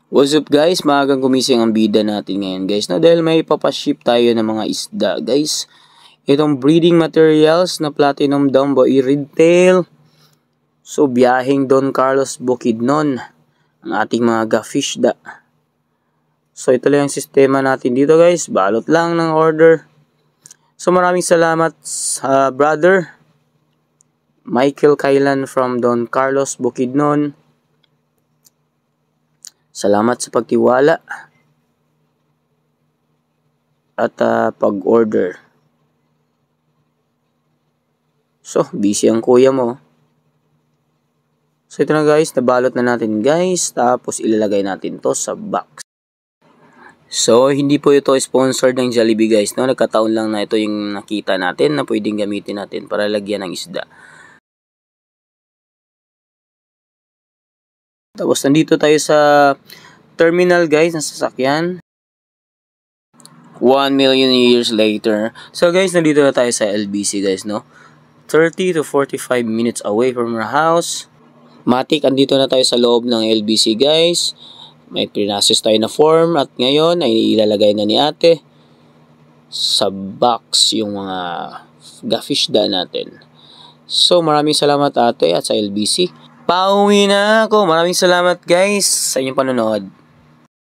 What's up guys? Maagang gumising ang bida natin ngayon guys. No? Dahil may papaship tayo ng mga isda guys. Itong breeding materials na Platinum Dumbo i-retail. So biyaheng Don Carlos Bukidnon. Ang ating mga gafish da. So ito lang yung sistema natin dito guys. Balot lang ng order. So maraming salamat sa brother Michael Kailan from Don Carlos Bukidnon. Salamat sa pagtiwala at pag-order. So, busy ang kuya mo. So, ito na guys, nabalot na natin guys. Tapos, ilalagay natin to sa box. So, hindi po ito sponsored ng Jollibee guys. No? Nagkataon lang na ito yung nakita natin na pwedeng gamitin natin para lagyan ng isda. Tapos nandito tayo sa terminal guys ng sasakyan. 1 million years later. So guys, nandito na tayo sa LBC guys, no? 30 to 45 minutes away from our house. Matik, andito na tayo sa loob ng LBC guys. May pinasis tayo na form at ngayon ay ilalagay na ni ate sa box yung mga gafish da natin. So maraming salamat ate at sa LBC. Pauwi na ako. Maraming salamat guys sa inyong panonood.